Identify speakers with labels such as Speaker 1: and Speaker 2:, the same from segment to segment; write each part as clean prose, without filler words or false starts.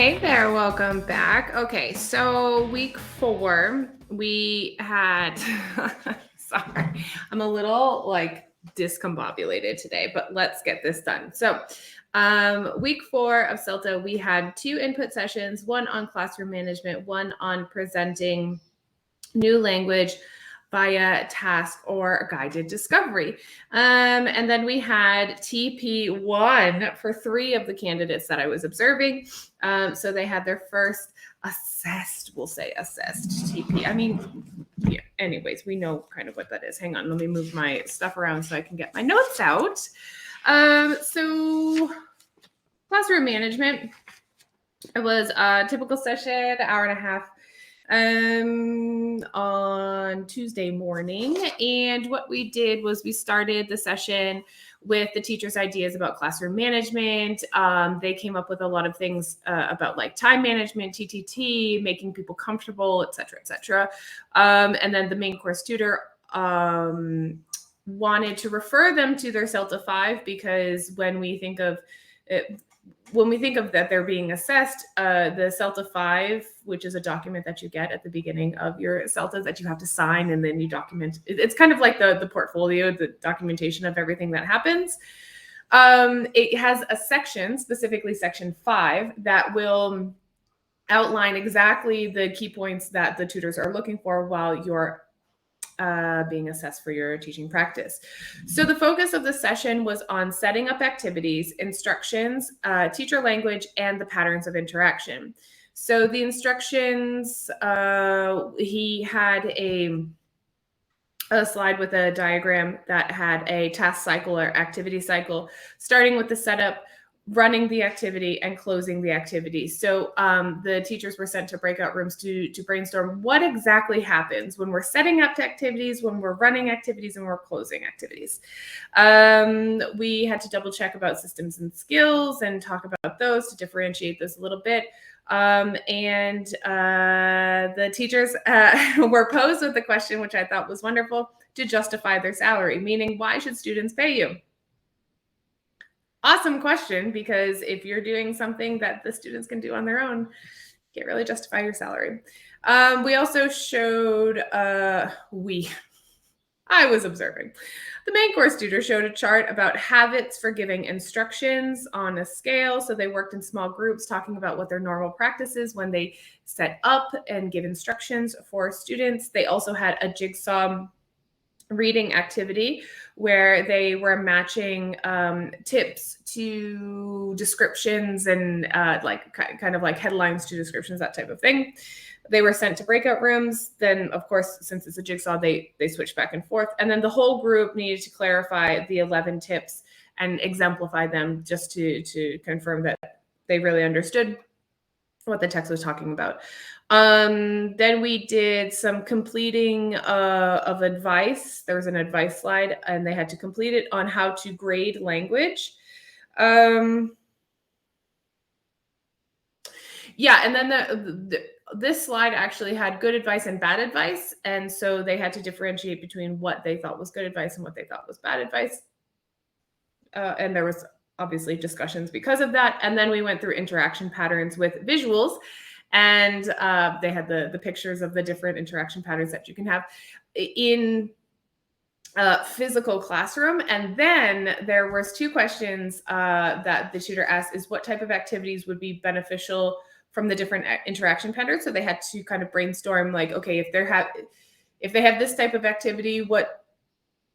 Speaker 1: Hey there, welcome back. Okay, so week 4, we had, sorry, I'm a little discombobulated today, but let's get this done. So, week 4 of CELTA, we had 2 input sessions, one on classroom management, one on presenting new language via task or guided discovery. And then we had TP1 for 3 of the candidates that I was observing. So they had their first assessed TP. I mean, yeah, anyways, we know kind of what that is. Hang on, let me move my stuff around so I can get my notes out. So classroom management, it was a typical session, hour and a half on Tuesday morning. And what we did was we started the session with the teachers' ideas about classroom management. They came up with a lot of things about like time management, TTT, making people comfortable, et cetera, et cetera. And then the main course tutor wanted to refer them to their CELTA V, because when we think of that they're being assessed, the CELTA V, which is a document that you get at the beginning of your CELTA that you have to sign, and then you document. It's kind of like the portfolio, the documentation of everything that happens. It has a section, specifically section 5, that will outline exactly the key points that the tutors are looking for while you're being assessed for your teaching practice. So the focus of the session was on setting up activities, instructions, teacher language, and the patterns of interaction. So the instructions, he had a slide with a diagram that had a task cycle or activity cycle, starting with the setup, running the activity, and closing the activity. So the teachers were sent to breakout rooms to brainstorm what exactly happens when we're setting up activities, when we're running activities, and we're closing activities. We had to double check about systems and skills and talk about those to differentiate this a little bit. And the teachers were posed with the question, which I thought was wonderful, to justify their salary, meaning why should students pay you? Awesome question, because if you're doing something that the students can do on their own, you can't really justify your salary. We also showed, I was observing. The main course tutor showed a chart about habits for giving instructions on a scale. So they worked in small groups talking about what their normal practice is when they set up and give instructions for students. They also had a jigsaw reading activity where they were matching tips to descriptions and kind of like headlines to descriptions, that type of thing. They were sent to breakout rooms. Then, of course, since it's a jigsaw, they switched back and forth. And then the whole group needed to clarify the 11 tips and exemplify them, just to confirm that they really understood what the text was talking about. Then we did some completing of advice. There was an advice slide, and they had to complete it on how to grade language. Yeah, and then this slide actually had good advice and bad advice, and so they had to differentiate between what they thought was good advice and what they thought was bad advice. And there was obviously discussions because of that. And then we went through interaction patterns with visuals, and they had the pictures of the different interaction patterns that you can have in physical classroom. And then there was 2 questions that the tutor asked, is what type of activities would be beneficial from the different interaction patterns. So they had to kind of brainstorm, like, okay, if they have this type of activity, what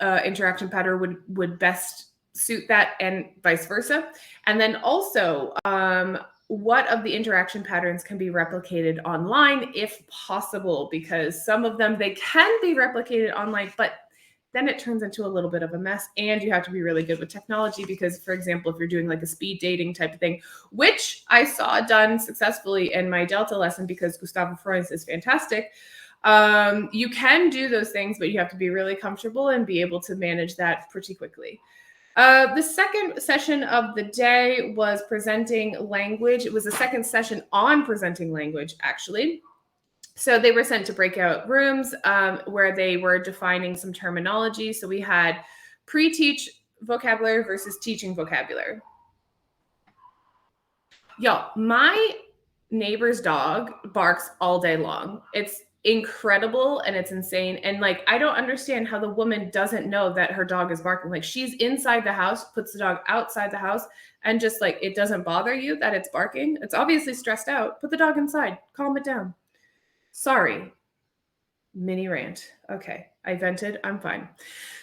Speaker 1: interaction pattern would best suit that, and vice versa. And then also, what of the interaction patterns can be replicated online if possible, because some of them, they can be replicated online, but then it turns into a little bit of a mess, and you have to be really good with technology, because, for example, if you're doing like a speed dating type of thing, which I saw done successfully in my Delta lesson because Gustavo Freund is fantastic, you can do those things, but you have to be really comfortable and be able to manage that pretty quickly. The second session of the day was presenting language. It was the second session on presenting language, actually. So they were sent to breakout rooms where they were defining some terminology. So we had pre-teach vocabulary versus teaching vocabulary. Y'all, my neighbor's dog barks all day long. It's incredible and it's insane. And like, I don't understand how the woman doesn't know that her dog is barking. Like, she's inside the house, puts the dog outside the house, and just like, it doesn't bother you that it's barking. It's obviously stressed out. Put the dog inside, calm it down. Sorry. Mini rant. Okay, I vented. I'm fine.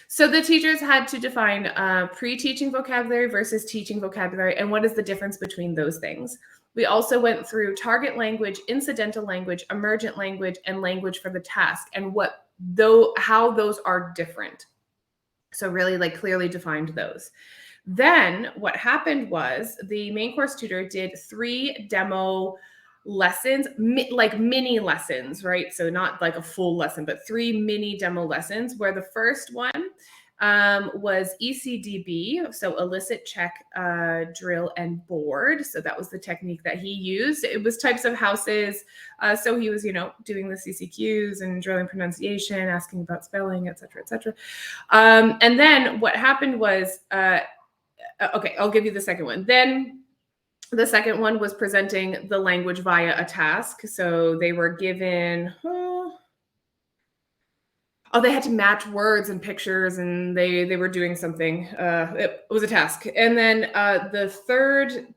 Speaker 1: So the teachers had to define pre-teaching vocabulary versus teaching vocabulary, and what is the difference between those things. We also went through target language, incidental language, emergent language, and language for the task, and how those are different. So really like clearly defined those. Then what happened was the main course tutor did 3 demo lessons, like mini lessons, right? So not like a full lesson, but 3 mini demo lessons, where the first one was ECDB, so elicit, check, drill, and board. So that was the technique that he used. It was types of houses. So he was, doing the CCQs and drilling pronunciation, asking about spelling, et cetera, et cetera. And then what happened was, okay, I'll give you the second one. Then the second one was presenting the language via a task. So they were given, they had to match words and pictures, and they were doing something. It was a task. And then the third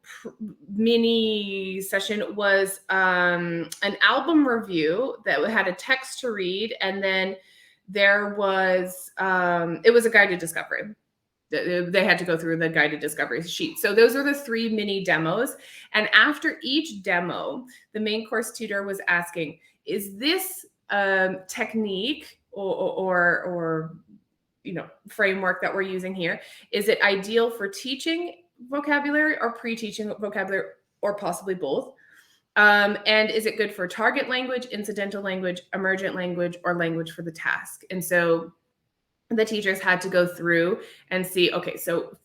Speaker 1: mini session was an album review that had a text to read, and then there was, it was a guided discovery. They had to go through the guided discovery sheet. So those are the 3 mini demos. And after each demo, the main course tutor was asking, is this technique or framework that we're using here, is it ideal for teaching vocabulary or pre-teaching vocabulary, or possibly both? And is it good for target language, incidental language, emergent language, or language for the task? And so the teachers had to go through and see, okay, so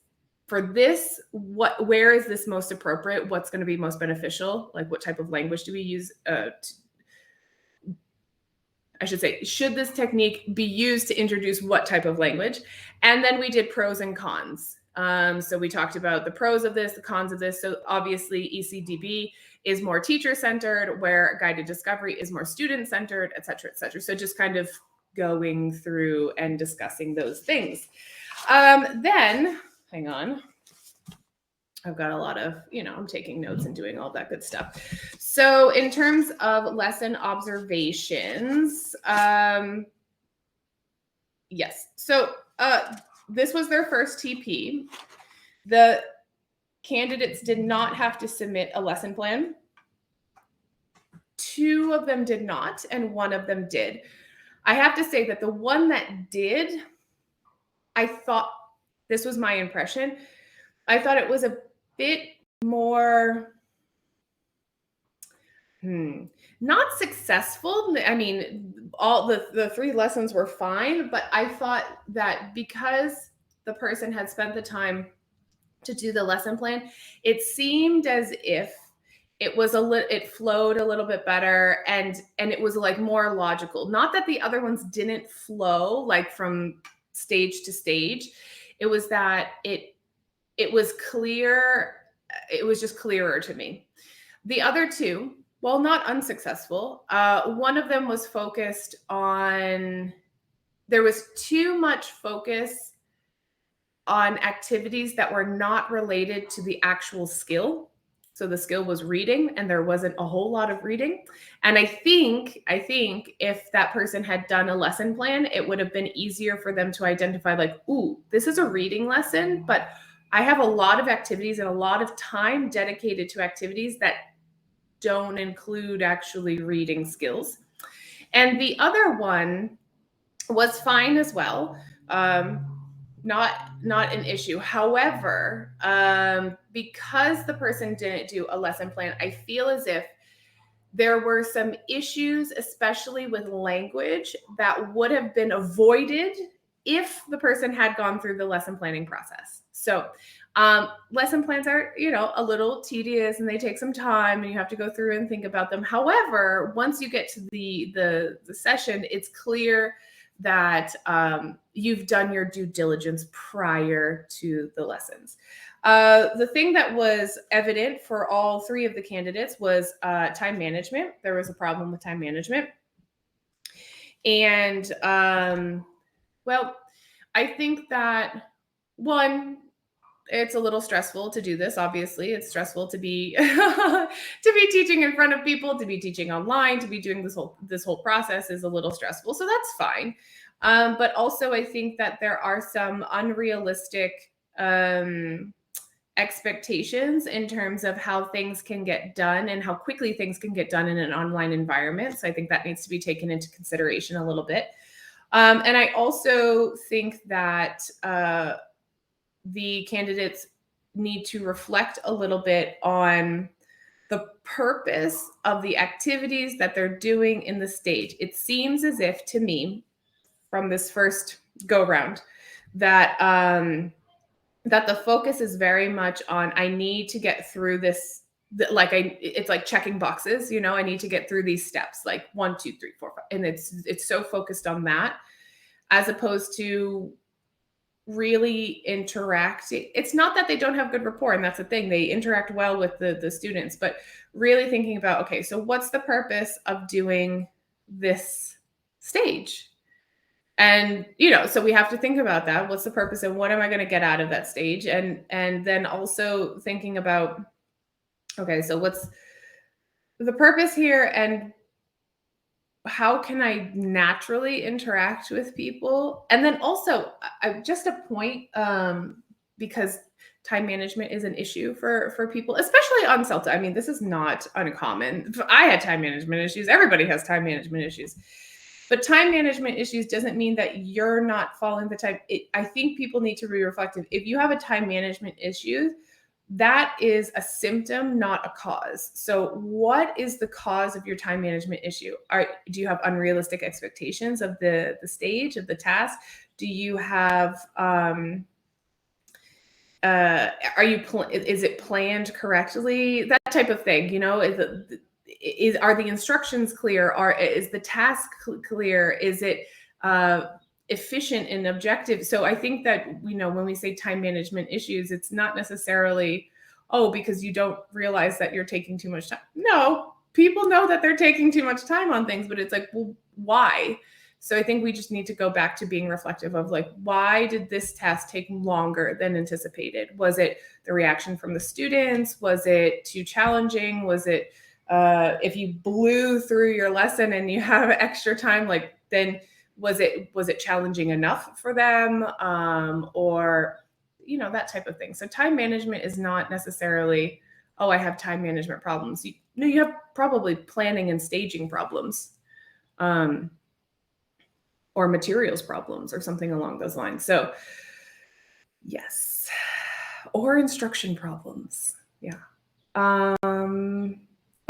Speaker 1: for this, where is this most appropriate? What's going to be most beneficial? Like, what type of language do we use? I should say, should this technique be used to introduce what type of language? And then we did pros and cons. So we talked about the pros of this, the cons of this. So obviously ECDB is more teacher-centered, where guided discovery is more student-centered, et cetera, et cetera. So just kind of going through and discussing those things. Then, hang on. I've got a lot of, I'm taking notes and doing all that good stuff. So in terms of lesson observations, yes. So this was their first TP. The candidates did not have to submit a lesson plan. 2 of them did not, and 1 of them did. I have to say that the one that did, I thought, this was my impression, I thought it was a bit more, not successful. I mean, all the 3 lessons were fine, but I thought that because the person had spent the time to do the lesson plan, it seemed as if it flowed a little bit better, and it was like more logical. Not that the other ones didn't flow like from stage to stage. It was that it was clear. It was just clearer to me. The other 2, while not unsuccessful, one of them was focused on, there was too much focus on activities that were not related to the actual skill. So the skill was reading, and there wasn't a whole lot of reading. And I think if that person had done a lesson plan, it would have been easier for them to identify, like, ooh, this is a reading lesson, but I have a lot of activities and a lot of time dedicated to activities that don't include actually reading skills. And the other one was fine as well. Not an issue. However, because the person didn't do a lesson plan, I feel as if there were some issues, especially with language, that would have been avoided if the person had gone through the lesson planning process. So lesson plans are, a little tedious, and they take some time, and you have to go through and think about them. However, once you get to the session, it's clear that you've done your due diligence prior to the lessons. The thing that was evident for all three of the candidates was time management. There was a problem with time management. And well, I think that one, it's a little stressful to do this. Obviously, it's stressful to be to be teaching in front of people, to be teaching online, to be doing this whole process is a little stressful. So that's fine. But also, I think that there are some unrealistic expectations in terms of how things can get done and how quickly things can get done in an online environment. So I think that needs to be taken into consideration a little bit. And I also think that the candidates need to reflect a little bit on the purpose of the activities that they're doing in the stage. It seems as if, to me, from this first go round, that that the focus is very much on, I need to get through this. It's like checking boxes, you know, I need to get through these steps, like 1, 2, 3, 4, 5. And it's so focused on that, as opposed to really interacting. It's not that they don't have good rapport, and that's the thing. They interact well with the students, but really thinking about, okay, so what's the purpose of doing this stage? And, you know, so we have to think about that. What's the purpose and what am I going to get out of that stage? And then also thinking about, okay, so what's the purpose here and how can I naturally interact with people? And then also, just a point, because time management is an issue for people, especially on CELTA. I mean, this is not uncommon. I had time management issues. Everybody has time management issues. But time management issues doesn't mean that you're not following the time. I think people need to be reflective. If you have a time management issue, that is a symptom, not a cause. So what is the cause of your time management issue? Do you have unrealistic expectations of the stage, of the task? Do you have, is it planned correctly? That type of thing, you know, are the instructions clear? Is the task clear? Is it efficient and objective? So I think that, you know, when we say time management issues, it's not necessarily, oh, because you don't realize that you're taking too much time. No, people know that they're taking too much time on things, but it's like, well, why? So I think we just need to go back to being reflective of, like, why did this task take longer than anticipated? Was it the reaction from the students? Was it too challenging? Was it, if you blew through your lesson and you have extra time, like, then was it challenging enough for them? Or, you know, that type of thing. So time management is not necessarily, oh, I have time management problems. You have probably planning and staging problems, or materials problems or something along those lines. So yes, or instruction problems. Yeah.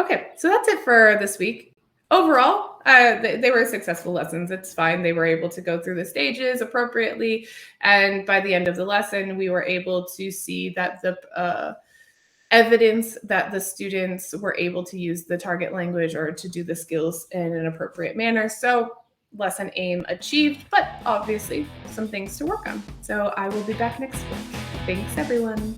Speaker 1: Okay, so that's it for this week. Overall, they were successful lessons. It's fine. They were able to go through the stages appropriately. And by the end of the lesson, we were able to see that the evidence that the students were able to use the target language or to do the skills in an appropriate manner. So lesson aim achieved, but obviously some things to work on. So I will be back next week. Thanks, everyone.